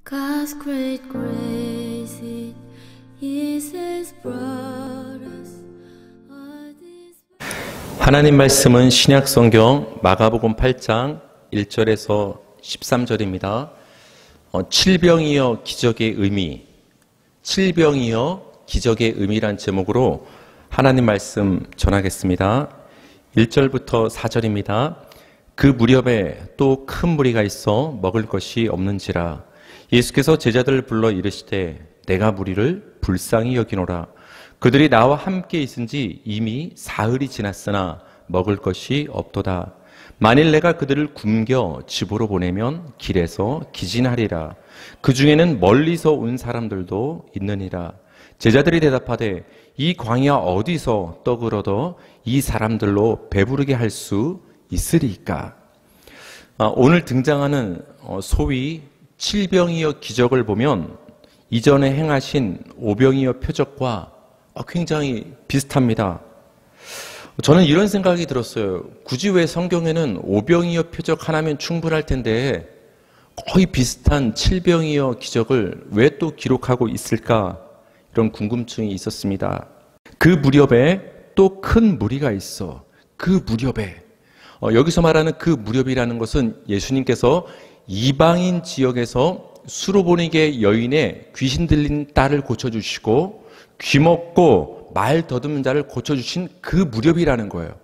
God's great grace it is has brought us all this. 하나님 말씀은 신약 성경 마가복음 8장 1절에서 13절입니다. 칠병이여 기적의 의미, 칠병이여 기적의 의미란 제목으로 하나님 말씀 전하겠습니다. 1절부터 4절입니다. 그 무렵에 또 큰 무리가 있어 먹을 것이 없는지라 예수께서 제자들을 불러 이르시되 내가 무리를 불쌍히 여기노라. 그들이 나와 함께 있은지 이미 사흘이 지났으나 먹을 것이 없도다. 만일 내가 그들을 굶겨 집으로 보내면 길에서 기진하리라. 그 중에는 멀리서 온 사람들도 있느니라. 제자들이 대답하되 이 광야 어디서 떡을 얻어 이 사람들로 배부르게 할 수 있으리까? 오늘 등장하는 소위 칠병이여 기적을 보면 이전에 행하신 오병이어 표적과 굉장히 비슷합니다. 저는 이런 생각이 들었어요. 굳이 왜 성경에는 오병이어 표적 하나면 충분할 텐데 거의 비슷한 칠병이어 기적을 왜 또 기록하고 있을까? 이런 궁금증이 있었습니다. 그 무렵에 또 큰 무리가 있어. 그 무렵에 여기서 말하는 그 무렵이라는 것은 예수님께서 이방인 지역에서 수로보니게 여인의 귀신 들린 딸을 고쳐주시고 귀먹고 말 더듬는 자를 고쳐주신 그 무렵이라는 거예요.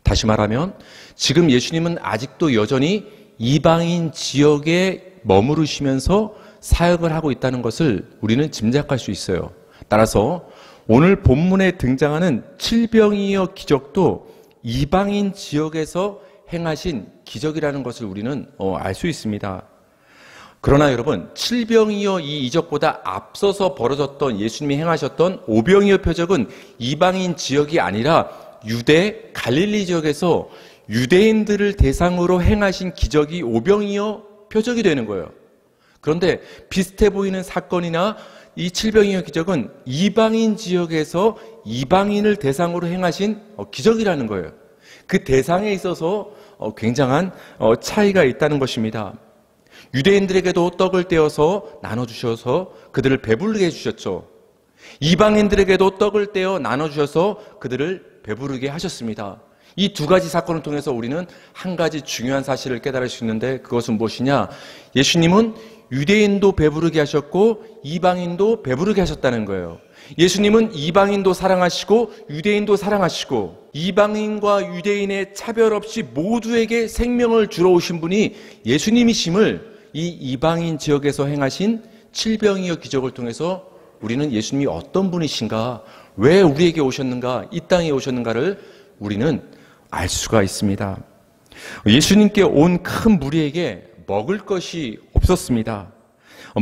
다시 말하면 지금 예수님은 아직도 여전히 이방인 지역에 머무르시면서 사역을 하고 있다는 것을 우리는 짐작할 수 있어요. 따라서 오늘 본문에 등장하는 칠병이어 기적도 이방인 지역에서 행하신 기적이라는 것을 우리는 알 수 있습니다. 그러나 여러분, 칠병이어 이 이적보다 앞서서 벌어졌던 예수님이 행하셨던 오병이어 표적은 이방인 지역이 아니라 유대 갈릴리 지역에서 유대인들을 대상으로 행하신 기적이 오병이어 표적이 되는 거예요. 그런데 비슷해 보이는 사건이나 이 칠병이어 기적은 이방인 지역에서 이방인을 대상으로 행하신 기적이라는 거예요. 그 대상에 있어서 굉장한 차이가 있다는 것입니다. 유대인들에게도 떡을 떼어서 나눠주셔서 그들을 배부르게 해주셨죠. 이방인들에게도 떡을 떼어 나눠주셔서 그들을 배부르게 하셨습니다. 이 두 가지 사건을 통해서 우리는 한 가지 중요한 사실을 깨달을 수 있는데 그것은 무엇이냐? 예수님은 유대인도 배부르게 하셨고 이방인도 배부르게 하셨다는 거예요. 예수님은 이방인도 사랑하시고 유대인도 사랑하시고 이방인과 유대인의 차별 없이 모두에게 생명을 주러 오신 분이 예수님이심을 이 이방인 지역에서 행하신 칠병이어 기적을 통해서 우리는 예수님이 어떤 분이신가, 왜 우리에게 오셨는가, 이 땅에 오셨는가를 우리는 알 수가 있습니다. 예수님께 온 큰 무리에게 먹을 것이 없었습니다.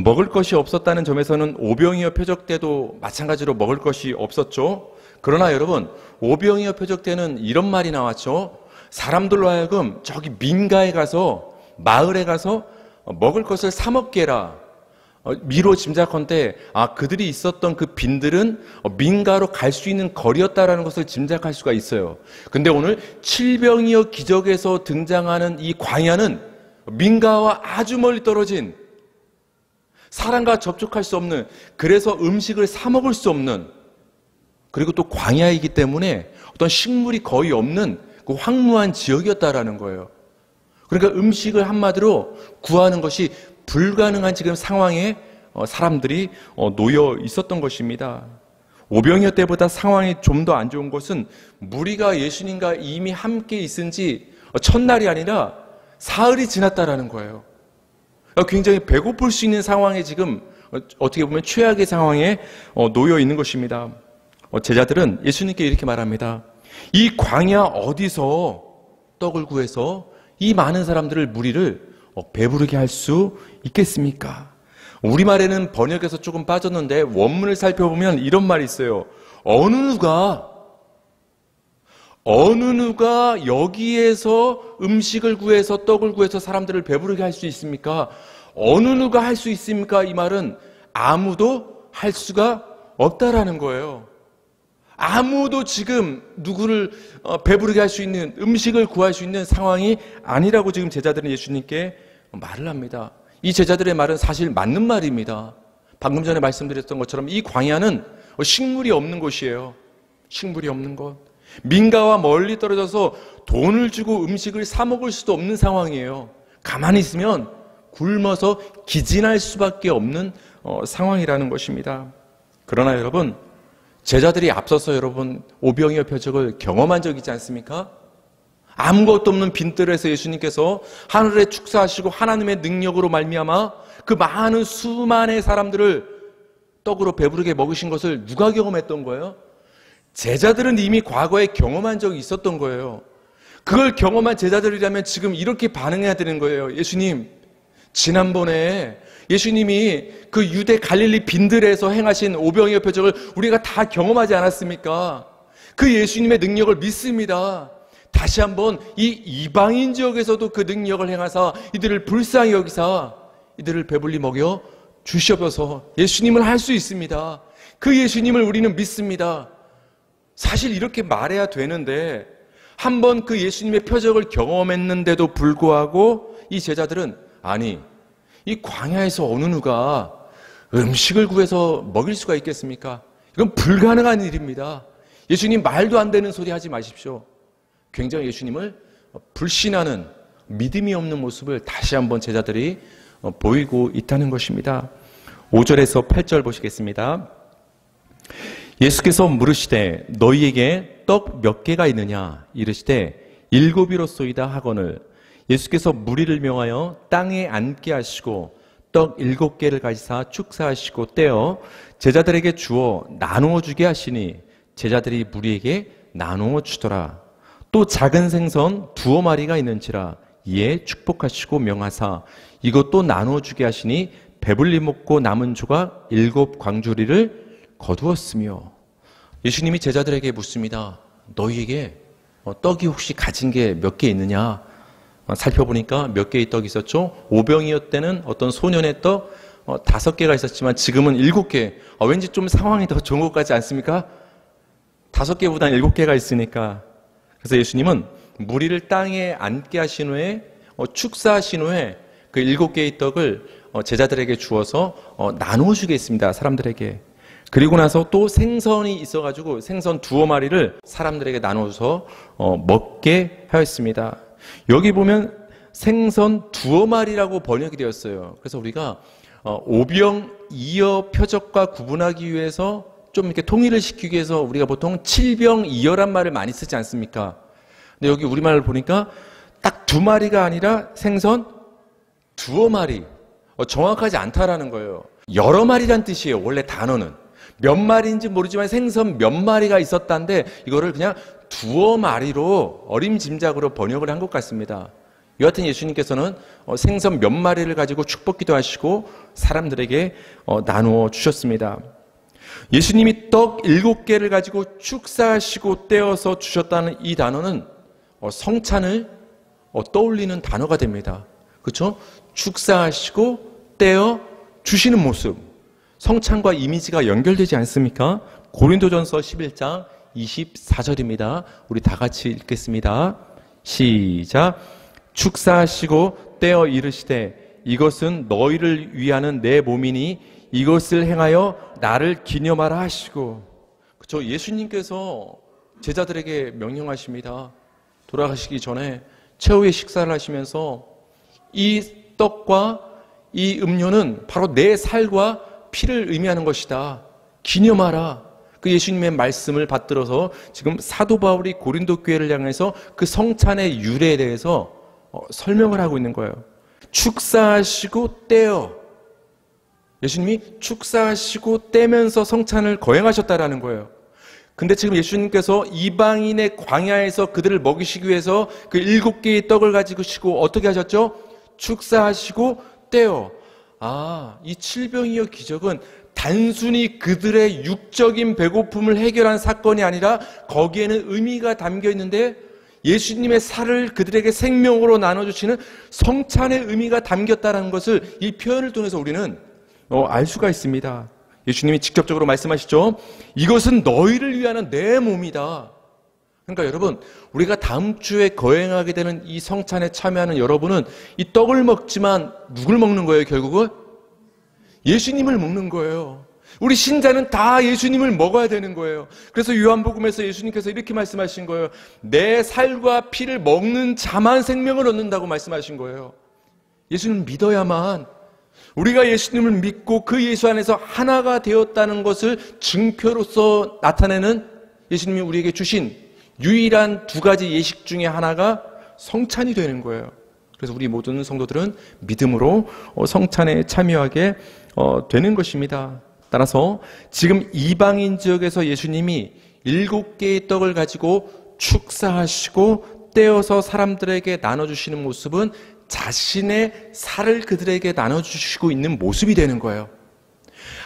먹을 것이 없었다는 점에서는 오병이어 표적 때도 마찬가지로 먹을 것이 없었죠. 그러나 여러분, 오병이어 표적 때는 이런 말이 나왔죠. 사람들로 하여금 저기 민가에 가서, 마을에 가서 먹을 것을 사 먹게 해라. 미로 짐작컨대 그들이 있었던 그 빈들은 민가로 갈 수 있는 거리였다라는 것을 짐작할 수가 있어요. 근데 오늘 칠병이어 기적에서 등장하는 이 광야는 민가와 아주 멀리 떨어진, 사람과 접촉할 수 없는, 그래서 음식을 사 먹을 수 없는, 그리고 또 광야이기 때문에 어떤 식물이 거의 없는 그 황무한 지역이었다라는 거예요. 그러니까 음식을 한마디로 구하는 것이 불가능한 지금 상황에 사람들이 놓여 있었던 것입니다. 오병이어 때보다 상황이 좀 더 안 좋은 것은 무리가 예수님과 이미 함께 있은 지 첫날이 아니라 사흘이 지났다라는 거예요. 굉장히 배고플 수 있는 상황에 지금 어떻게 보면 최악의 상황에 놓여 있는 것입니다. 제자들은 예수님께 이렇게 말합니다. 이 광야 어디서 떡을 구해서 이 많은 사람들을, 무리를 배부르게 할 수 있겠습니까? 우리말에는 번역에서 조금 빠졌는데 원문을 살펴보면 이런 말이 있어요. 어느 누가 여기에서 음식을 구해서 떡을 구해서 사람들을 배부르게 할 수 있습니까? 어느 누가 할 수 있습니까? 이 말은 아무도 할 수가 없다라는 거예요. 아무도 지금 누구를 배부르게 할 수 있는, 음식을 구할 수 있는 상황이 아니라고 지금 제자들은 예수님께 말을 합니다. 이 제자들의 말은 사실 맞는 말입니다. 방금 전에 말씀드렸던 것처럼 이 광야는 식물이 없는 곳이에요. 식물이 없는 곳. 민가와 멀리 떨어져서 돈을 주고 음식을 사 먹을 수도 없는 상황이에요. 가만히 있으면 굶어서 기진할 수밖에 없는 상황이라는 것입니다. 그러나 여러분, 제자들이 앞서서 여러분 오병이어 표적을 경험한 적 있지 않습니까? 아무것도 없는 빈들에서 예수님께서 하늘에 축사하시고 하나님의 능력으로 말미암아 그 많은 수만의 사람들을 떡으로 배부르게 먹으신 것을 누가 경험했던 거예요? 제자들은 이미 과거에 경험한 적이 있었던 거예요. 그걸 경험한 제자들이라면 지금 이렇게 반응해야 되는 거예요. 예수님, 지난번에 예수님이 그 유대 갈릴리 빈들에서 행하신 오병이어 표적을 우리가 다 경험하지 않았습니까? 그 예수님의 능력을 믿습니다. 다시 한번 이 이방인 지역에서도 그 능력을 행하사 이들을 불쌍히 여기사 이들을 배불리 먹여 주시옵소서. 예수님을 할 수 있습니다. 그 예수님을 우리는 믿습니다. 사실 이렇게 말해야 되는데 한번 그 예수님의 표적을 경험했는데도 불구하고 이 제자들은 아니, 이 광야에서 어느 누가 음식을 구해서 먹일 수가 있겠습니까? 이건 불가능한 일입니다. 예수님 말도 안 되는 소리 하지 마십시오. 굉장히 예수님을 불신하는 믿음이 없는 모습을 다시 한번 제자들이 보이고 있다는 것입니다. 5절에서 8절 보시겠습니다. 예수께서 물으시되 너희에게 떡 몇 개가 있느냐 이르시되 7이로소이다 하거늘 예수께서 무리를 명하여 땅에 앉게 하시고 떡 7개를 가지사 축사하시고 떼어 제자들에게 주어 나누어 주게 하시니 제자들이 무리에게 나누어 주더라. 또 작은 생선 2마리가 있는지라 이에 축복하시고 명하사 이것도 나누어 주게 하시니 배불리 먹고 남은 조각 7광주리를 거두었으며. 예수님이 제자들에게 묻습니다. 너희에게 떡이 혹시 가진 게 몇 개 있느냐? 살펴보니까 몇 개의 떡이 있었죠? 오병이어 때는 어떤 소년의 떡 5개가 있었지만 지금은 7개. 왠지 좀 상황이 더 좋은 것 같지 않습니까? 5개보다는 7개가 있으니까. 그래서 예수님은 무리를 땅에 앉게 하신 후에 축사하신 후에 그 7개의 떡을 제자들에게 주어서 나누어 주겠습니다. 사람들에게. 그리고 나서 또 생선이 있어가지고 생선 2마리를 사람들에게 나눠서 먹게 하였습니다. 여기 보면 생선 2마리라고 번역이 되었어요. 그래서 우리가 오병이어 표적과 구분하기 위해서 좀 이렇게 통일을 시키기 위해서 우리가 보통 칠병이어란 말을 많이 쓰지 않습니까? 근데 여기 우리말을 보니까 딱 2마리가 아니라 생선 2마리. 정확하지 않다라는 거예요. 여러 마리란 뜻이에요. 원래 단어는. 몇 마리인지 모르지만 생선 몇 마리가 있었다는데 이거를 그냥 2마리로 어림짐작으로 번역을 한 것 같습니다. 여하튼 예수님께서는 생선 몇 마리를 가지고 축복기도 하시고 사람들에게 나누어 주셨습니다. 예수님이 떡 7개를 가지고 축사하시고 떼어서 주셨다는 이 단어는 성찬을 떠올리는 단어가 됩니다. 그렇죠? 축사하시고 떼어 주시는 모습. 성찬과 이미지가 연결되지 않습니까? 고린도전서 11장 24절입니다. 우리 다 같이 읽겠습니다. 시작. 축사하시고 떼어 이르시되 이것은 너희를 위하는 내 몸이니 이것을 행하여 나를 기념하라 하시고. 그렇죠? 예수님께서 제자들에게 명령하십니다. 돌아가시기 전에 최후의 식사를 하시면서 이 떡과 이 음료는 바로 내 살과 피를 의미하는 것이다. 기념하라. 그 예수님의 말씀을 받들어서 지금 사도 바울이 고린도 교회를 향해서 그 성찬의 유래에 대해서 설명을 하고 있는 거예요. 축사하시고 떼어. 예수님이 축사하시고 떼면서 성찬을 거행하셨다라는 거예요. 근데 지금 예수님께서 이방인의 광야에서 그들을 먹이시기 위해서 그 7개의 떡을 가지고 어떻게 하셨죠? 축사하시고 떼어. 이 칠병이어 기적은 단순히 그들의 육적인 배고픔을 해결한 사건이 아니라 거기에는 의미가 담겨 있는데 예수님의 살을 그들에게 생명으로 나눠주시는 성찬의 의미가 담겼다는 것을 이 표현을 통해서 우리는 알 수가 있습니다. 예수님이 직접적으로 말씀하시죠. 이것은 너희를 위하는 내 몸이다. 그러니까 여러분, 우리가 다음 주에 거행하게 되는 이 성찬에 참여하는 여러분은 이 떡을 먹지만 누굴 먹는 거예요, 결국은? 예수님을 먹는 거예요. 우리 신자는 다 예수님을 먹어야 되는 거예요. 그래서 요한복음에서 예수님께서 이렇게 말씀하신 거예요. 내 살과 피를 먹는 자만 생명을 얻는다고 말씀하신 거예요. 예수님을 믿어야만, 우리가 예수님을 믿고 그 예수 안에서 하나가 되었다는 것을 증표로서 나타내는 예수님이 우리에게 주신 유일한 두 가지 예식 중에 하나가 성찬이 되는 거예요. 그래서 우리 모든 성도들은 믿음으로 성찬에 참여하게 되는 것입니다. 따라서 지금 이방인 지역에서 예수님이 7개의 떡을 가지고 축사하시고 떼어서 사람들에게 나눠주시는 모습은 자신의 살을 그들에게 나눠주시고 있는 모습이 되는 거예요.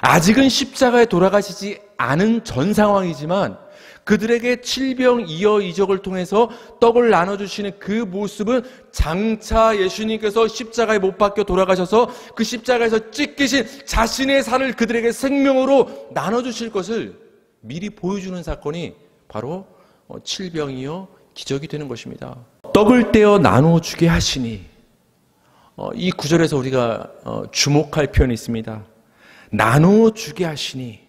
아직은 십자가에 돌아가시지 않은 전 상황이지만 그들에게 칠병이어 이적을 통해서 떡을 나눠주시는 그 모습은 장차 예수님께서 십자가에 못 박혀 돌아가셔서 그 십자가에서 찢기신 자신의 살을 그들에게 생명으로 나눠주실 것을 미리 보여주는 사건이 바로 칠병이어 기적이 되는 것입니다. 떡을 떼어 나눠주게 하시니, 이 구절에서 우리가 주목할 표현이 있습니다. 나눠주게 하시니,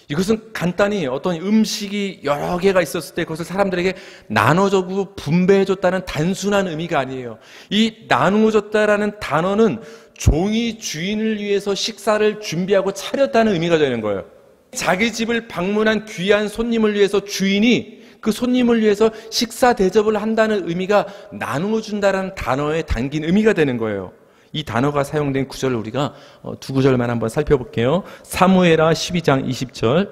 이것은 간단히 어떤 음식이 여러 개가 있었을 때 그것을 사람들에게 나눠주고 분배해줬다는 단순한 의미가 아니에요. 이 나누어줬다라는 단어는 종이 주인을 위해서 식사를 준비하고 차렸다는 의미가 되는 거예요. 자기 집을 방문한 귀한 손님을 위해서 주인이 그 손님을 위해서 식사 대접을 한다는 의미가 나누어준다라는 단어에 담긴 의미가 되는 거예요. 이 단어가 사용된 구절을 우리가 두 구절만 한번 살펴볼게요. 사무엘하 12장 20절.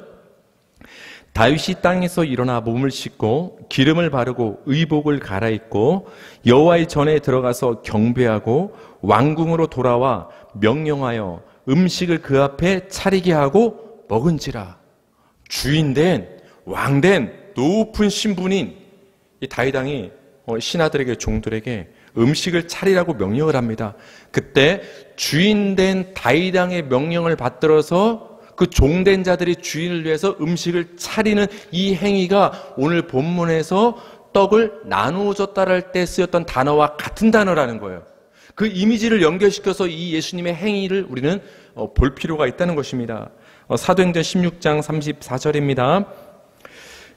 다윗이 땅에서 일어나 몸을 씻고 기름을 바르고 의복을 갈아입고 여호와의 전에 들어가서 경배하고 왕궁으로 돌아와 명령하여 음식을 그 앞에 차리게 하고 먹은지라. 주인된 왕된 높은 신분인 이 다윗 왕이 신하들에게 종들에게 음식을 차리라고 명령을 합니다. 그때 주인된 다윗 왕의 명령을 받들어서 그 종된 자들이 주인을 위해서 음식을 차리는 이 행위가 오늘 본문에서 떡을 나누어 줬다를 할 때 쓰였던 단어와 같은 단어라는 거예요. 그 이미지를 연결시켜서 이 예수님의 행위를 우리는 볼 필요가 있다는 것입니다. 사도행전 16장 34절입니다.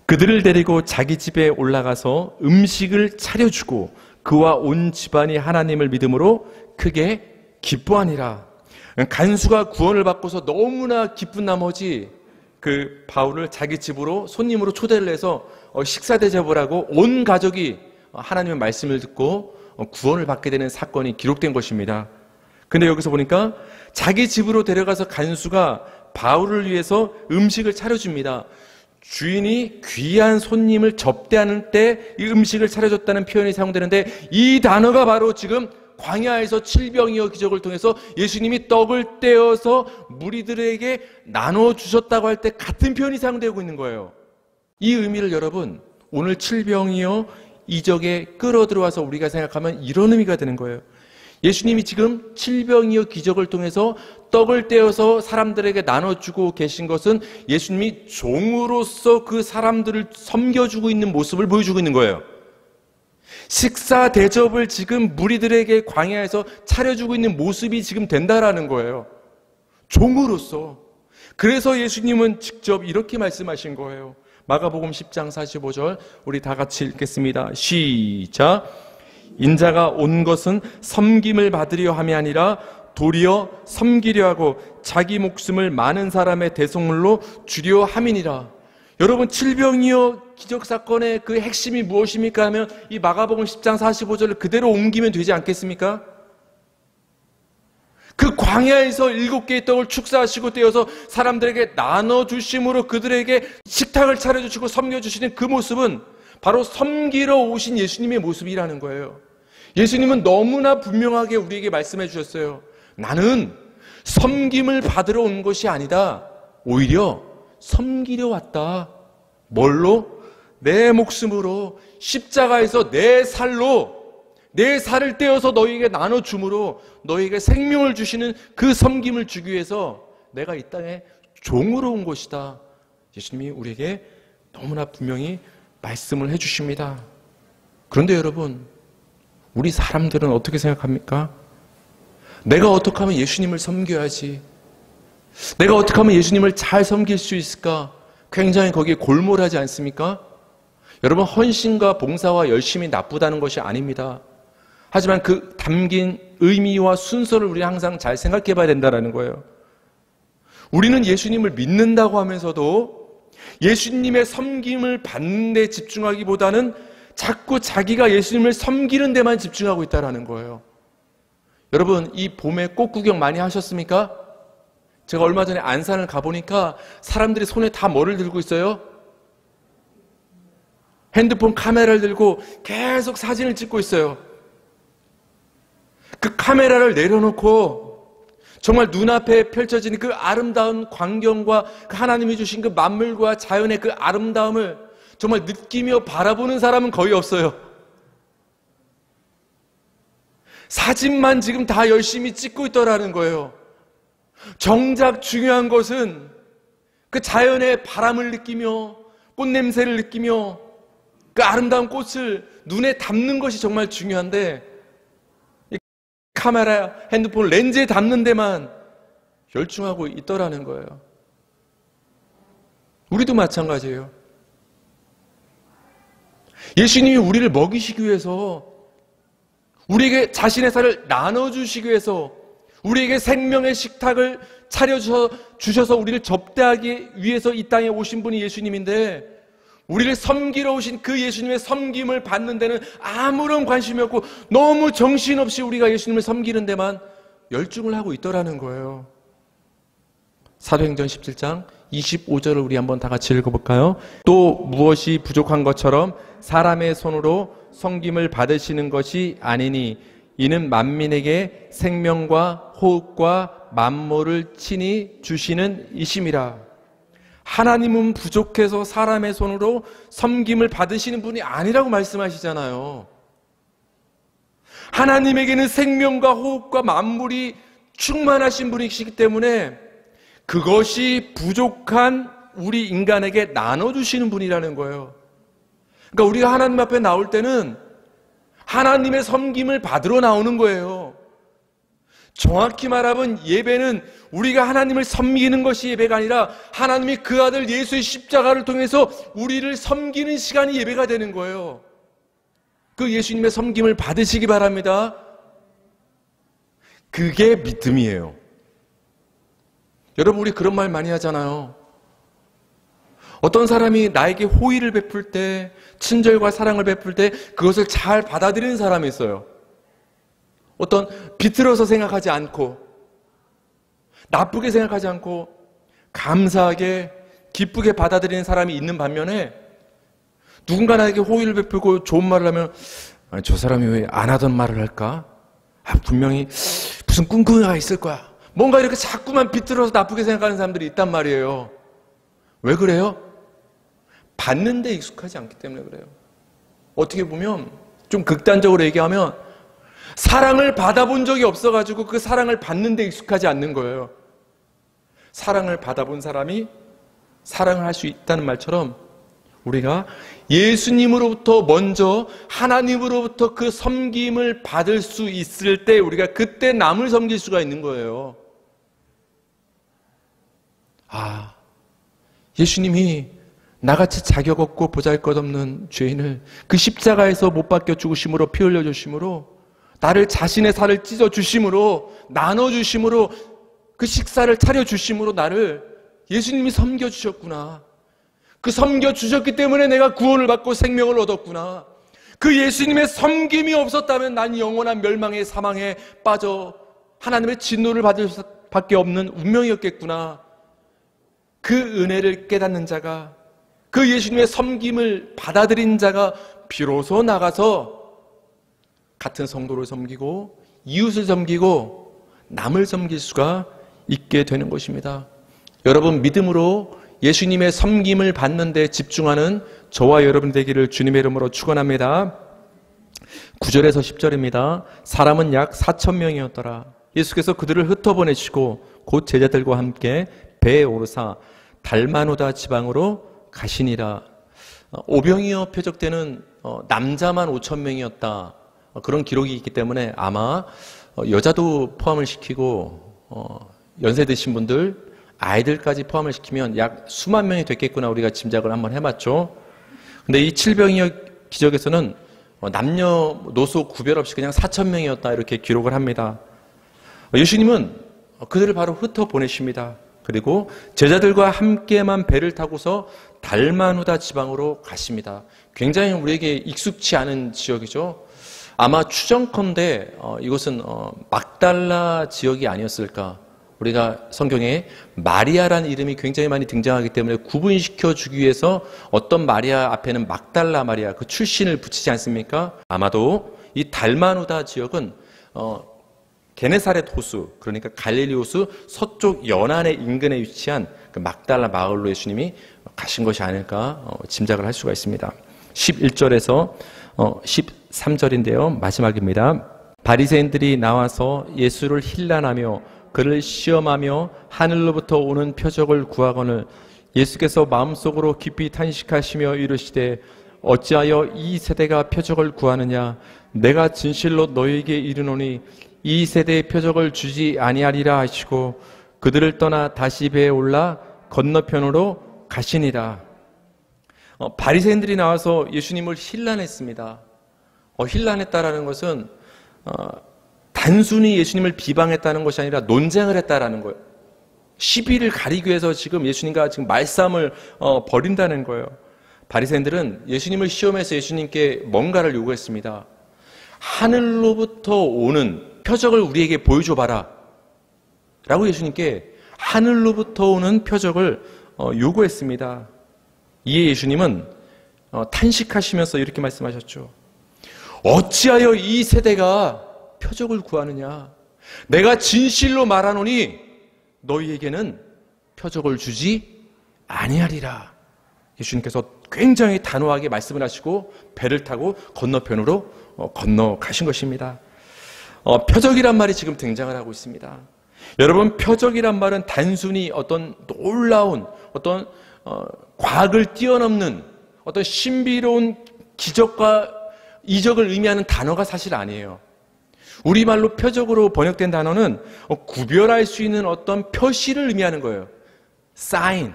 그들을 데리고 자기 집에 올라가서 음식을 차려주고 그와 온 집안이 하나님을 믿음으로 크게 기뻐하니라. 간수가 구원을 받고서 너무나 기쁜 나머지 그 바울을 자기 집으로 손님으로 초대를 해서 식사 대접을 하고 온 가족이 하나님의 말씀을 듣고 구원을 받게 되는 사건이 기록된 것입니다. 근데 여기서 보니까 자기 집으로 데려가서 간수가 바울을 위해서 음식을 차려줍니다. 주인이 귀한 손님을 접대하는 때 이 음식을 차려줬다는 표현이 사용되는데 이 단어가 바로 지금 광야에서 칠병이어 기적을 통해서 예수님이 떡을 떼어서 무리들에게 나눠주셨다고 할 때 같은 표현이 사용되고 있는 거예요. 이 의미를 여러분 오늘 칠병이어 이적에 끌어들어와서 우리가 생각하면 이런 의미가 되는 거예요. 예수님이 지금 칠병이어 기적을 통해서 떡을 떼어서 사람들에게 나눠주고 계신 것은 예수님이 종으로서 그 사람들을 섬겨주고 있는 모습을 보여주고 있는 거예요. 식사 대접을 지금 무리들에게 광야에서 차려주고 있는 모습이 지금 된다라는 거예요. 종으로서. 그래서 예수님은 직접 이렇게 말씀하신 거예요. 마가복음 10장 45절 우리 다 같이 읽겠습니다. 시작. 인자가 온 것은 섬김을 받으려 함이 아니라 도리어 섬기려 하고 자기 목숨을 많은 사람의 대속물로 주려 함이니라. 여러분 칠병이어 기적사건의 그 핵심이 무엇입니까 하면 이 마가복음 10장 45절을 그대로 옮기면 되지 않겠습니까? 그 광야에서 7개의 떡을 축사하시고 떼어서 사람들에게 나눠주심으로 그들에게 식탁을 차려주시고 섬겨주시는 그 모습은 바로 섬기러 오신 예수님의 모습이라는 거예요. 예수님은 너무나 분명하게 우리에게 말씀해 주셨어요. 나는 섬김을 받으러 온 것이 아니다. 오히려 섬기려 왔다. 뭘로? 내 목숨으로 십자가에서 내 살로 내 살을 떼어서 너희에게 나눠줌으로 너희에게 생명을 주시는 그 섬김을 주기 위해서 내가 이 땅에 종으로 온 것이다. 예수님이 우리에게 너무나 분명히 말씀을 해주십니다. 그런데 여러분, 우리 사람들은 어떻게 생각합니까? 내가 어떻게 하면 예수님을 섬겨야지, 내가 어떻게 하면 예수님을 잘 섬길 수 있을까? 굉장히 거기에 골몰하지 않습니까? 여러분, 헌신과 봉사와 열심이 나쁘다는 것이 아닙니다. 하지만 그 담긴 의미와 순서를 우리 항상 잘 생각해 봐야 된다는 거예요. 우리는 예수님을 믿는다고 하면서도 예수님의 섬김을 받는 데 집중하기보다는 자꾸 자기가 예수님을 섬기는 데만 집중하고 있다는 거예요. 여러분, 이 봄에 꽃 구경 많이 하셨습니까? 제가 얼마 전에 안산을 가보니까 사람들이 손에 다 뭐를 들고 있어요? 핸드폰 카메라를 들고 계속 사진을 찍고 있어요. 그 카메라를 내려놓고 정말 눈앞에 펼쳐지는 그 아름다운 광경과 그 하나님이 주신 그 만물과 자연의 그 아름다움을 정말 느끼며 바라보는 사람은 거의 없어요. 사진만 지금 다 열심히 찍고 있더라는 거예요. 정작 중요한 것은 그 자연의 바람을 느끼며 꽃냄새를 느끼며 그 아름다운 꽃을 눈에 담는 것이 정말 중요한데, 이 카메라, 핸드폰 렌즈에 담는 데만 열중하고 있더라는 거예요. 우리도 마찬가지예요. 예수님이 우리를 먹이시기 위해서, 우리에게 자신의 살을 나눠주시기 위해서, 우리에게 생명의 식탁을 차려주셔서 우리를 접대하기 위해서 이 땅에 오신 분이 예수님인데, 우리를 섬기러 오신 그 예수님의 섬김을 받는 데는 아무런 관심이 없고 너무 정신없이 우리가 예수님을 섬기는 데만 열중을 하고 있더라는 거예요. 사도행전 17장 25절을 우리 한번 다 같이 읽어볼까요? 또 무엇이 부족한 것처럼 사람의 손으로 섬김을 받으시는 것이 아니니 이는 만민에게 생명과 호흡과 만물을 친히 주시는 이심이라. 하나님은 부족해서 사람의 손으로 섬김을 받으시는 분이 아니라고 말씀하시잖아요. 하나님에게는 생명과 호흡과 만물이 충만하신 분이시기 때문에 그것이 부족한 우리 인간에게 나눠주시는 분이라는 거예요. 그러니까 우리가 하나님 앞에 나올 때는 하나님의 섬김을 받으러 나오는 거예요. 정확히 말하면 예배는 우리가 하나님을 섬기는 것이 예배가 아니라 하나님이 그 아들 예수의 십자가를 통해서 우리를 섬기는 시간이 예배가 되는 거예요. 그 예수님의 섬김을 받으시기 바랍니다. 그게 믿음이에요. 여러분, 우리 그런 말 많이 하잖아요. 어떤 사람이 나에게 호의를 베풀 때, 친절과 사랑을 베풀 때 그것을 잘 받아들이는 사람이 있어요. 어떤 비틀어서 생각하지 않고 나쁘게 생각하지 않고 감사하게 기쁘게 받아들이는 사람이 있는 반면에, 누군가 나에게 호의를 베풀고 좋은 말을 하면 저 사람이 왜 안 하던 말을 할까? 분명히 무슨 꿍꿍이가 있을 거야. 뭔가 이렇게 자꾸만 비틀어서 나쁘게 생각하는 사람들이 있단 말이에요. 왜 그래요? 받는 데 익숙하지 않기 때문에 그래요. 어떻게 보면 좀 극단적으로 얘기하면 사랑을 받아본 적이 없어가지고 그 사랑을 받는 데 익숙하지 않는 거예요. 사랑을 받아본 사람이 사랑을 할 수 있다는 말처럼 우리가 예수님으로부터 먼저 하나님으로부터 그 섬김을 받을 수 있을 때 우리가 그때 남을 섬길 수가 있는 거예요. 예수님이 나같이 자격 없고 보잘것없는 죄인을 그 십자가에서 못 박혀 죽으심으로 피 흘려 주심으로 나를 자신의 살을 찢어 주심으로 나눠 주심으로 그 식사를 차려 주심으로 나를 예수님이 섬겨 주셨구나. 그 섬겨 주셨기 때문에 내가 구원을 받고 생명을 얻었구나. 그 예수님의 섬김이 없었다면 난 영원한 멸망의 사망에 빠져 하나님의 진노를 받을 수밖에 없는 운명이었겠구나. 그 은혜를 깨닫는 자가, 그 예수님의 섬김을 받아들인 자가 비로소 나가서 같은 성도를 섬기고 이웃을 섬기고 남을 섬길 수가 있게 되는 것입니다. 여러분, 믿음으로 예수님의 섬김을 받는 데 집중하는 저와 여러분 되기를 주님의 이름으로 축원합니다. 9절에서 10절입니다. 사람은 약 4,000명이었더라. 예수께서 그들을 흩어보내시고 곧 제자들과 함께 배에 오르사 달마누다 지방으로 가시니라. 오병이어 표적 때는 남자만 5,000명이었다. 그런 기록이 있기 때문에 아마 여자도 포함을 시키고 연세 드신 분들, 아이들까지 포함을 시키면 약 수만 명이 됐겠구나 우리가 짐작을 한번 해봤죠. 근데 이 칠병이어 기적에서는 남녀노소 구별 없이 그냥 4,000명이었다 이렇게 기록을 합니다. 예수님은 그들을 바로 흩어 보내십니다. 그리고 제자들과 함께만 배를 타고서 달마누다 지방으로 가십니다. 굉장히 우리에게 익숙치 않은 지역이죠. 아마 추정컨대 이곳은 막달라 지역이 아니었을까. 우리가 성경에 마리아라는 이름이 굉장히 많이 등장하기 때문에 구분시켜 주기 위해서 어떤 마리아 앞에는 막달라 마리아 그 출신을 붙이지 않습니까? 아마도 이 달마누다 지역은 게네사렛 호수, 그러니까 갈릴리 호수 서쪽 연안의 인근에 위치한 그 막달라 마을로 예수님이 가신 것이 아닐까 짐작을 할 수가 있습니다. 11절에서 13절인데요. 마지막입니다. 바리새인들이 나와서 예수를 힐난하며 그를 시험하며 하늘로부터 오는 표적을 구하거늘 예수께서 마음속으로 깊이 탄식하시며 이르시되 어찌하여 이 세대가 표적을 구하느냐 내가 진실로 너희에게 이르노니 이 세대의 표적을 주지 아니하리라 하시고 그들을 떠나 다시 배에 올라 건너편으로 가시니라. 바리새인들이 나와서 예수님을 힐난했습니다. 힐난했다라는 것은 단순히 예수님을 비방했다는 것이 아니라 논쟁을 했다라는 거예요. 시비를 가리기 위해서 지금 예수님과 지금 말싸움을 벌인다는 거예요. 바리새인들은 예수님을 시험해서 예수님께 뭔가를 요구했습니다. 하늘로부터 오는 표적을 우리에게 보여줘봐라 라고 예수님께 하늘로부터 오는 표적을 요구했습니다. 이에 예수님은 탄식하시면서 이렇게 말씀하셨죠. 어찌하여 이 세대가 표적을 구하느냐 내가 진실로 말하노니 너희에게는 표적을 주지 아니하리라. 예수님께서 굉장히 단호하게 말씀을 하시고 배를 타고 건너편으로 건너가신 것입니다. 표적이란 말이 지금 등장을 하고 있습니다. 여러분, 표적이란 말은 단순히 어떤 놀라운 어떤 과학을 뛰어넘는 어떤 신비로운 기적과 이적을 의미하는 단어가 사실 아니에요. 우리말로 표적으로 번역된 단어는 구별할 수 있는 어떤 표시를 의미하는 거예요. 사인.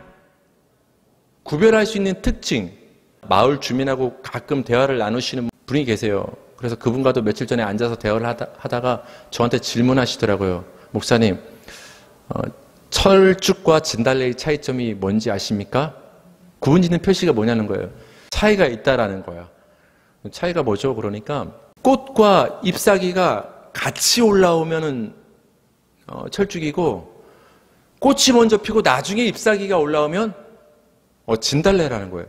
구별할 수 있는 특징. 마을 주민하고 가끔 대화를 나누시는 분이 계세요. 그래서 그분과도 며칠 전에 앉아서 대화를 하다가 저한테 질문하시더라고요. 목사님, 철쭉과 진달래의 차이점이 뭔지 아십니까? 구분 짓는 표시가 뭐냐는 거예요. 차이가 있다라는 거야. 차이가 뭐죠? 그러니까 꽃과 잎사귀가 같이 올라오면은 철쭉이고 꽃이 먼저 피고 나중에 잎사귀가 올라오면 진달래라는 거예요.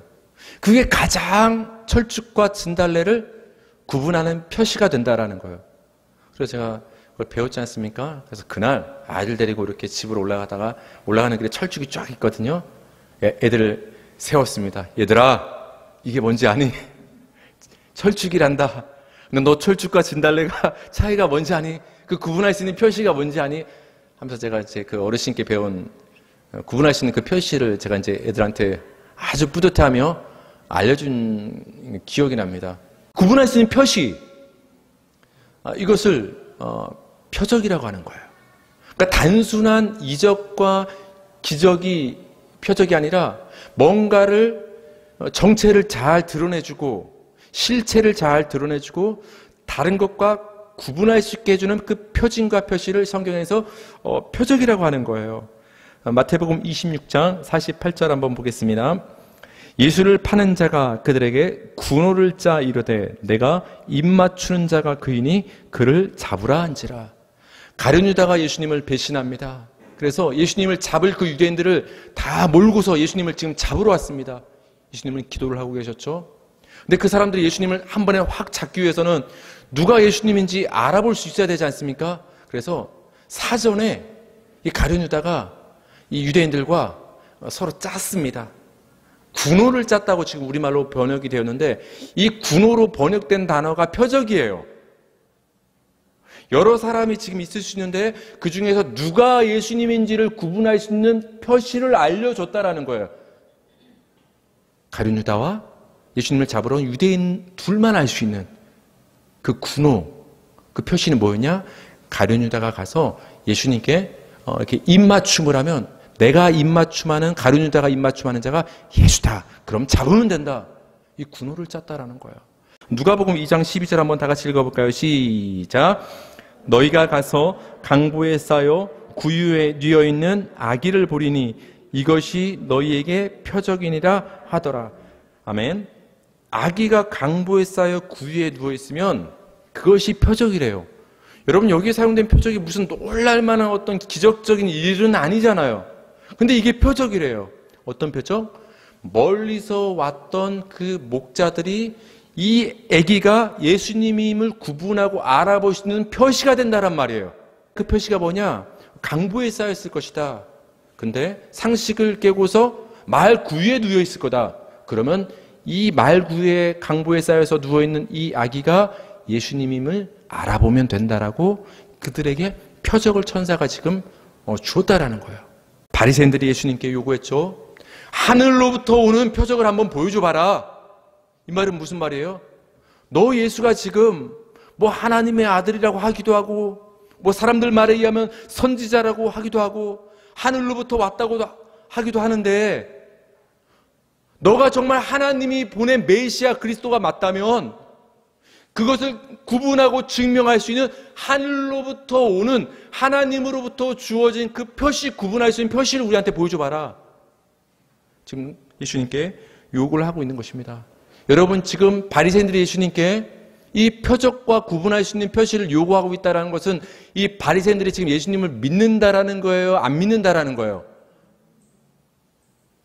그게 가장 철쭉과 진달래를 구분하는 표시가 된다라는 거예요. 그래서 제가 그걸 배웠지 않습니까? 그래서 그날 아이들 데리고 이렇게 집으로 올라가는 길에 철쭉이 쫙 있거든요. 애들을 세웠습니다. 얘들아, 이게 뭔지 아니? 철쭉이란다. 근데 너 철쭉과 진달래가 차이가 뭔지 아니? 그 구분할 수 있는 표시가 뭔지 아니? 하면서 제가 이제 그 어르신께 배운 구분할 수 있는 그 표시를 제가 이제 애들한테 아주 뿌듯해하며 알려준 기억이 납니다. 구분할 수 있는 표시, 이것을 표적이라고 하는 거예요. 그러니까 단순한 이적과 기적이 표적이 아니라 뭔가를 정체를 잘 드러내주고 실체를 잘 드러내주고 다른 것과 구분할 수 있게 해주는 그 표징과 표시를 성경에서 표적이라고 하는 거예요. 마태복음 26장 48절 한번 보겠습니다. 예수를 파는 자가 그들에게 군호를 짜 이르되 내가 입맞추는 자가 그이니 그를 잡으라 한지라. 가룟 유다가 예수님을 배신합니다. 그래서 예수님을 잡을 그 유대인들을 다 몰고서 예수님을 지금 잡으러 왔습니다. 예수님은 기도를 하고 계셨죠. 근데 그 사람들이 예수님을 한 번에 확 잡기 위해서는 누가 예수님인지 알아볼 수 있어야 되지 않습니까? 그래서 사전에 이 가룟 유다가 이 유대인들과 서로 짰습니다. 군호를 짰다고 지금 우리말로 번역이 되었는데 이 군호로 번역된 단어가 표적이에요. 여러 사람이 지금 있을 수 있는데 그 중에서 누가 예수님인지를 구분할 수 있는 표시를 알려줬다라는 거예요. 가룟 유다와 예수님을 잡으러 온 유대인 둘만 알 수 있는 그 군호, 그 표시는 뭐였냐? 가룟 유다가 가서 예수님께 이렇게 입맞춤을 하면 내가 입맞춤하는, 가룟 유다가 입맞춤하는 자가 예수다. 그럼 잡으면 된다. 이 군호를 짰다라는 거예요. 누가복음 2장 12절 한번 다 같이 읽어볼까요? 시작. 너희가 가서 강보에 쌓여 구유에 뉘어 있는 아기를 보리니 이것이 너희에게 표적이니라 하더라. 아멘. 아기가 강보에 쌓여 구유에 누워 있으면 그것이 표적이래요. 여러분, 여기에 사용된 표적이 무슨 놀랄만한 어떤 기적적인 일은 아니잖아요. 근데 이게 표적이래요. 어떤 표적? 멀리서 왔던 그 목자들이 이 아기가 예수님임을 구분하고 알아볼 수 있는 표시가 된다란 말이에요. 그 표시가 뭐냐? 강보에 쌓였을 것이다. 근데 상식을 깨고서 말 구유에 누워 있을 거다. 그러면 이 말 구유에, 강보에 쌓여서 누워 있는 이 아기가 예수님임을 알아보면 된다라고 그들에게 표적을 천사가 지금 주었다라는 거예요. 바리새인들이 예수님께 요구했죠. 하늘로부터 오는 표적을 한번 보여줘 봐라. 이 말은 무슨 말이에요? 너 예수가 지금 뭐 하나님의 아들이라고 하기도 하고, 뭐 사람들 말에 의하면 선지자라고 하기도 하고, 하늘로부터 왔다고 하기도 하는데, 너가 정말 하나님이 보낸 메시아 그리스도가 맞다면 그것을 구분하고 증명할 수 있는 하늘로부터 오는, 하나님으로부터 주어진 그 표시, 구분할 수 있는 표시를 우리한테 보여줘 봐라. 지금 예수님께 요구를 하고 있는 것입니다. 여러분, 지금 바리새인들이 예수님께 이 표적과 구분할 수 있는 표시를 요구하고 있다는 것은 이 바리새인들이 지금 예수님을 믿는다라는 거예요? 안 믿는다라는 거예요?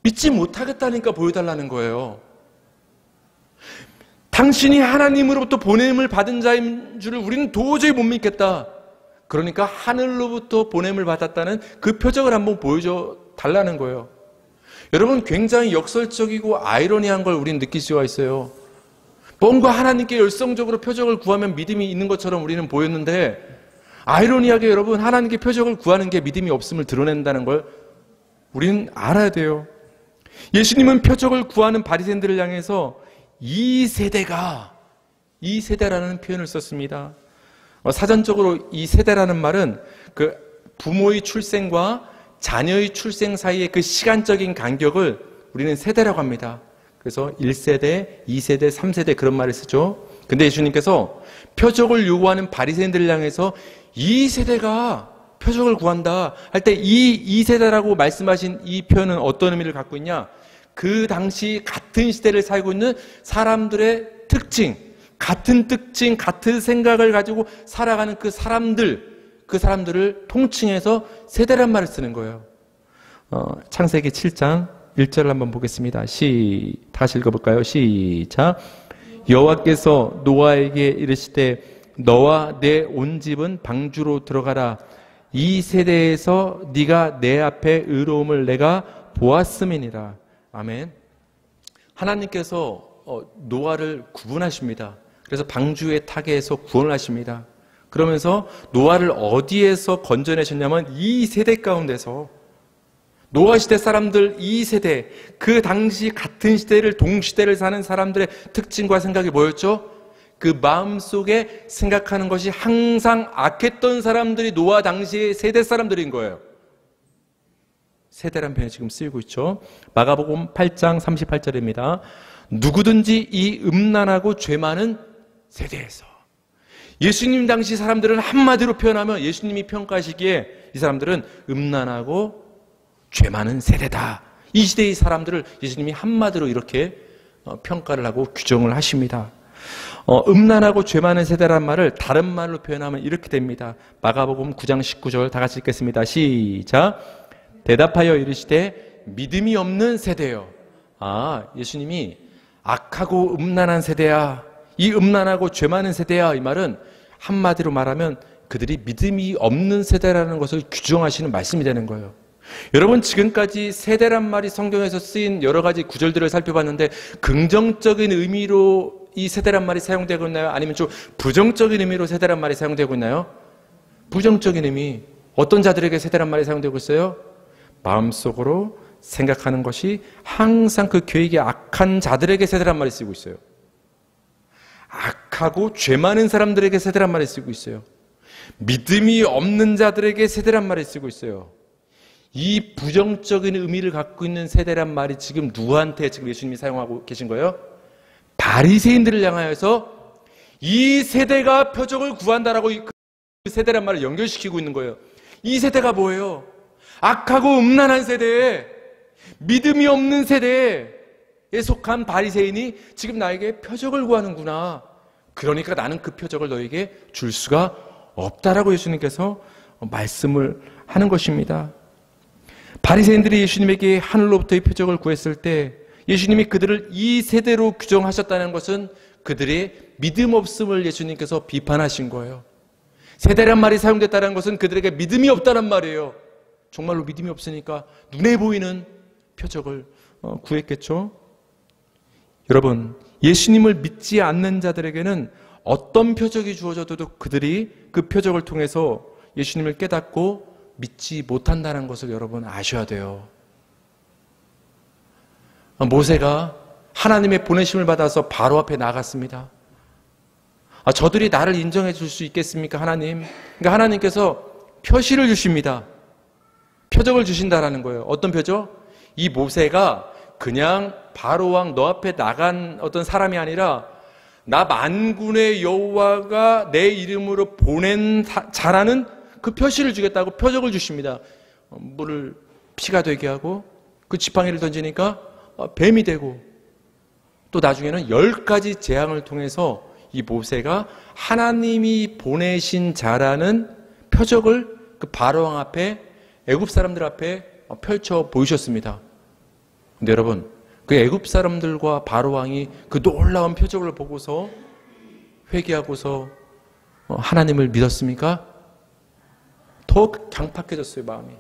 믿지 못하겠다니까 보여달라는 거예요. 당신이 하나님으로부터 보냄을 받은 자인 줄을 우리는 도저히 못 믿겠다. 그러니까 하늘로부터 보냄을 받았다는 그 표적을 한번 보여줘 달라는 거예요. 여러분, 굉장히 역설적이고 아이러니한 걸 우리는 느낄 수가 있어요. 뭔가 하나님께 열성적으로 표적을 구하면 믿음이 있는 것처럼 우리는 보였는데, 아이러니하게 여러분, 하나님께 표적을 구하는 게 믿음이 없음을 드러낸다는 걸 우리는 알아야 돼요. 예수님은 표적을 구하는 바리새인들을 향해서 이 세대라는 표현을 썼습니다. 사전적으로 이 세대라는 말은 그 부모의 출생과 자녀의 출생 사이의 그 시간적인 간격을 우리는 세대라고 합니다. 그래서 1세대, 2세대, 3세대 그런 말을 쓰죠. 근데 예수님께서 표적을 요구하는 바리새인들을 향해서 이 세대가 표적을 구한다 할 때 이 세대라고 말씀하신 이 표현은 어떤 의미를 갖고 있냐? 그 당시 같은 시대를 살고 있는 사람들의 특징, 같은 특징, 같은 생각을 가지고 살아가는 그 사람들을 통칭해서 세대란 말을 쓰는 거예요. 창세기 7장 1절을 한번 보겠습니다. 다시 읽어볼까요? 시작. 여호와께서 노아에게 이르시되 너와 내 온 집은 방주로 들어가라. 이 세대에서 네가 내 앞에 의로움을 내가 보았음이니라. 아멘. 하나님께서 노아를 구분하십니다. 그래서 방주의 타개에서 구원을 하십니다. 그러면서 노아를 어디에서 건져내셨냐면 이 세대 가운데서, 노아 시대 사람들 이 세대, 그 당시 같은 시대를, 동시대를 사는 사람들의 특징과 생각이 뭐였죠? 그 마음속에 생각하는 것이 항상 악했던 사람들이 노아 당시의 세대 사람들인 거예요. 세대란 표현이 지금 쓰이고 있죠. 마가복음 8장 38절입니다. 누구든지 이 음란하고 죄 많은 세대에서. 예수님 당시 사람들은 한마디로 표현하면, 예수님이 평가하시기에 이 사람들은 음란하고 죄 많은 세대다. 이 시대의 사람들을 예수님이 한마디로 이렇게 평가를 하고 규정을 하십니다. 음란하고 죄 많은 세대란 말을 다른 말로 표현하면 이렇게 됩니다. 마가복음 9장 19절 다 같이 읽겠습니다. 시작. 대답하여 이르시되 믿음이 없는 세대요. 예수님이 악하고 음란한 세대야, 이 음란하고 죄 많은 세대야, 이 말은 한마디로 말하면 그들이 믿음이 없는 세대라는 것을 규정하시는 말씀이 되는 거예요. 여러분, 지금까지 세대란 말이 성경에서 쓰인 여러 가지 구절들을 살펴봤는데 긍정적인 의미로 이 세대란 말이 사용되고 있나요? 아니면 좀 부정적인 의미로 세대란 말이 사용되고 있나요? 부정적인 의미. 어떤 자들에게 세대란 말이 사용되고 있어요? 마음속으로 생각하는 것이 항상 그 교회에 악한 자들에게 세대란 말이 쓰고 있어요. 악하고 죄 많은 사람들에게 세대란 말이 쓰고 있어요. 믿음이 없는 자들에게 세대란 말이 쓰고 있어요. 이 부정적인 의미를 갖고 있는 세대란 말이 지금 누구한테 지금 예수님이 사용하고 계신 거예요? 바리새인들을 향하여서 이 세대가 표적을 구한다라고 그 세대란 말을 연결시키고 있는 거예요. 이 세대가 뭐예요? 악하고 음란한 세대, 믿음이 없는 세대에 속한 바리새인이 지금 나에게 표적을 구하는구나. 그러니까 나는 그 표적을 너에게 줄 수가 없다라고 예수님께서 말씀을 하는 것입니다. 바리새인들이 예수님에게 하늘로부터의 표적을 구했을 때 예수님이 그들을 이 세대로 규정하셨다는 것은 그들의 믿음 없음을 예수님께서 비판하신 거예요. 세대란 말이 사용됐다는 것은 그들에게 믿음이 없다는 말이에요. 정말로 믿음이 없으니까 눈에 보이는 표적을 구했겠죠. 여러분, 예수님을 믿지 않는 자들에게는 어떤 표적이 주어져도 그들이 그 표적을 통해서 예수님을 깨닫고 믿지 못한다는 것을 여러분 아셔야 돼요. 모세가 하나님의 보내심을 받아서 바로 앞에 나갔습니다. 저들이 나를 인정해 줄 수 있겠습니까, 하나님? 그러니까 하나님께서 표시를 주십니다. 표적을 주신다라는 거예요. 어떤 표적? 이 모세가 그냥 바로왕 너 앞에 나간 어떤 사람이 아니라 나 만군의 여호와가 내 이름으로 보낸 자라는 그 표시를 주겠다고 표적을 주십니다. 물을 피가 되게 하고 그 지팡이를 던지니까 뱀이 되고 또 나중에는 10가지 재앙을 통해서 이 모세가 하나님이 보내신 자라는 표적을 그 바로왕 앞에 애굽 사람들 앞에 펼쳐 보이셨습니다. 근데 여러분, 그 애굽 사람들과 바로왕이 그 놀라운 표적을 보고서 회개하고서 하나님을 믿었습니까? 더 강팍해졌어요, 마음이.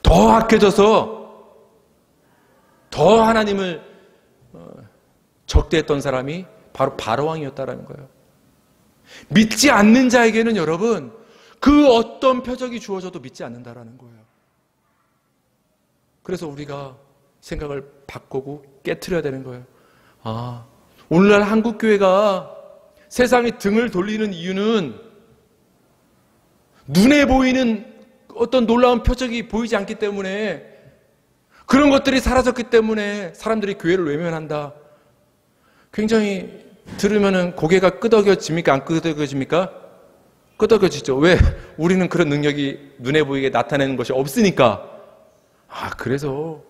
더 악해져서 더 하나님을 적대했던 사람이 바로 바로왕이었다라는 거예요. 믿지 않는 자에게는 여러분, 그 어떤 표적이 주어져도 믿지 않는다라는 거예요. 그래서 우리가 생각을 바꾸고 깨트려야 되는 거예요. 오늘날 한국교회가 세상에 등을 돌리는 이유는 눈에 보이는 어떤 놀라운 표적이 보이지 않기 때문에, 그런 것들이 사라졌기 때문에 사람들이 교회를 외면한다. 굉장히 들으면은 고개가 끄덕여집니까? 안 끄덕여집니까? 끄덕여지죠. 왜? 우리는 그런 능력이 눈에 보이게 나타내는 것이 없으니까. 그래서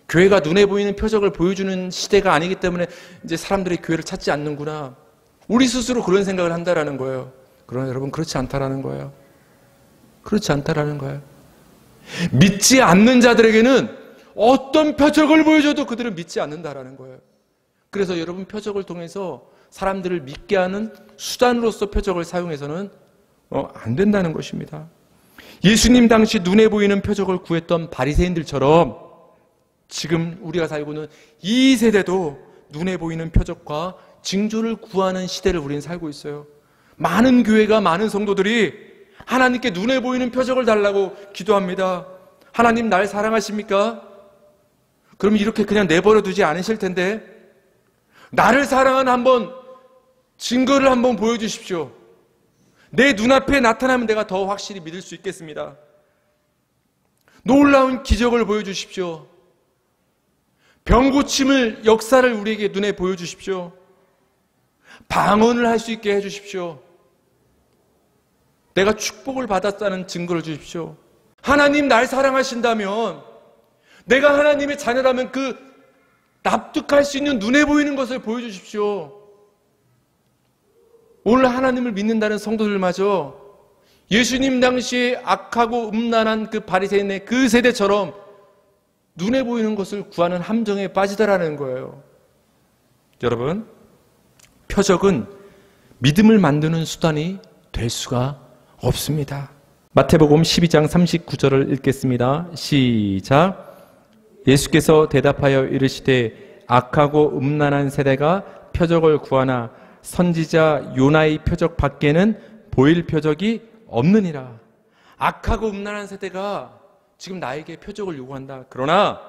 교회가 눈에 보이는 표적을 보여주는 시대가 아니기 때문에 이제 사람들이 교회를 찾지 않는구나. 우리 스스로 그런 생각을 한다라는 거예요. 그러나 여러분, 그렇지 않다라는 거예요. 그렇지 않다라는 거예요. 믿지 않는 자들에게는 어떤 표적을 보여줘도 그들은 믿지 않는다라는 거예요. 그래서 여러분, 표적을 통해서 사람들을 믿게 하는 수단으로서 표적을 사용해서는 안 된다는 것입니다. 예수님 당시 눈에 보이는 표적을 구했던 바리새인들처럼 지금 우리가 살고 있는 이 세대도 눈에 보이는 표적과 징조를 구하는 시대를 우리는 살고 있어요. 많은 교회가, 많은 성도들이 하나님께 눈에 보이는 표적을 달라고 기도합니다. 하나님, 날 사랑하십니까? 그럼 이렇게 그냥 내버려 두지 않으실 텐데, 나를 사랑하는 한번 증거를 한번 보여주십시오. 내 눈앞에 나타나면 내가 더 확실히 믿을 수 있겠습니다. 놀라운 기적을 보여주십시오. 병 고침을, 역사를 우리에게 눈에 보여주십시오. 방언을 할 수 있게 해주십시오. 내가 축복을 받았다는 증거를 주십시오. 하나님, 날 사랑하신다면, 내가 하나님의 자녀라면 그 납득할 수 있는 눈에 보이는 것을 보여주십시오. 오늘 하나님을 믿는다는 성도들마저 예수님 당시에 악하고 음란한 그 바리새인의 그 세대처럼 눈에 보이는 것을 구하는 함정에 빠지더라는 거예요. 여러분, 표적은 믿음을 만드는 수단이 될 수가 없습니다. 마태복음 12장 39절을 읽겠습니다. 시작. 예수께서 대답하여 이르시되 악하고 음란한 세대가 표적을 구하나 선지자 요나의 표적 밖에는 보일 표적이 없느니라. 악하고 음란한 세대가 지금 나에게 표적을 요구한다. 그러나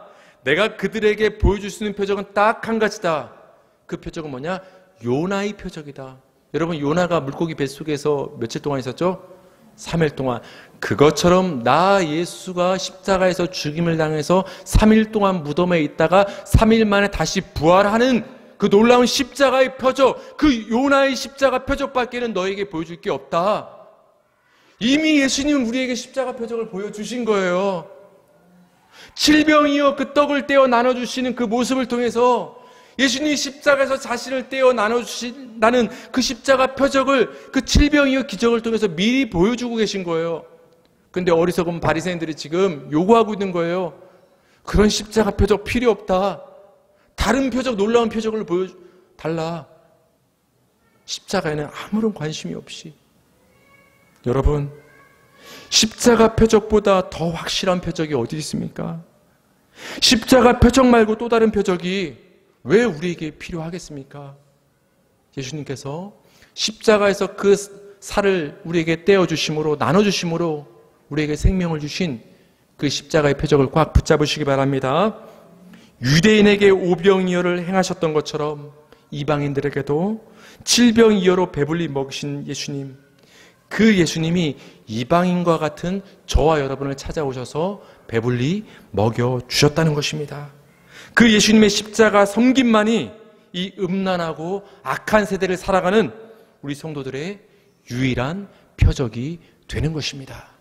내가 그들에게 보여줄 수 있는 표적은 딱 한 가지다. 그 표적은 뭐냐? 요나의 표적이다. 여러분, 요나가 물고기 뱃속에서 며칠 동안 있었죠? 3일 동안. 그것처럼 나 예수가 십자가에서 죽임을 당해서 3일 동안 무덤에 있다가 3일 만에 다시 부활하는 그 놀라운 십자가의 표적, 그 요나의 십자가 표적밖에는 너에게 보여줄 게 없다. 이미 예수님은 우리에게 십자가 표적을 보여주신 거예요. 칠병이어 그 떡을 떼어 나눠주시는 그 모습을 통해서 예수님이 십자가에서 자신을 떼어 나눠주신다는 그 십자가 표적을, 그 칠병이어 기적을 통해서 미리 보여주고 계신 거예요. 그런데 어리석은 바리새인들이 지금 요구하고 있는 거예요. 그런 십자가 표적 필요 없다. 다른 표적, 놀라운 표적을 보여달라. 십자가에는 아무런 관심이 없이. 여러분, 십자가 표적보다 더 확실한 표적이 어디 있습니까? 십자가 표적 말고 또 다른 표적이 왜 우리에게 필요하겠습니까? 예수님께서 십자가에서 그 살을 우리에게 떼어주심으로, 나눠주심으로 우리에게 생명을 주신 그 십자가의 표적을 꽉 붙잡으시기 바랍니다. 유대인에게 오병이어를 행하셨던 것처럼 이방인들에게도 칠병이어로 배불리 먹으신 예수님, 그 예수님이 이방인과 같은 저와 여러분을 찾아오셔서 배불리 먹여주셨다는 것입니다. 그 예수님의 십자가 섬김만이 이 음란하고 악한 세대를 살아가는 우리 성도들의 유일한 표적이 되는 것입니다.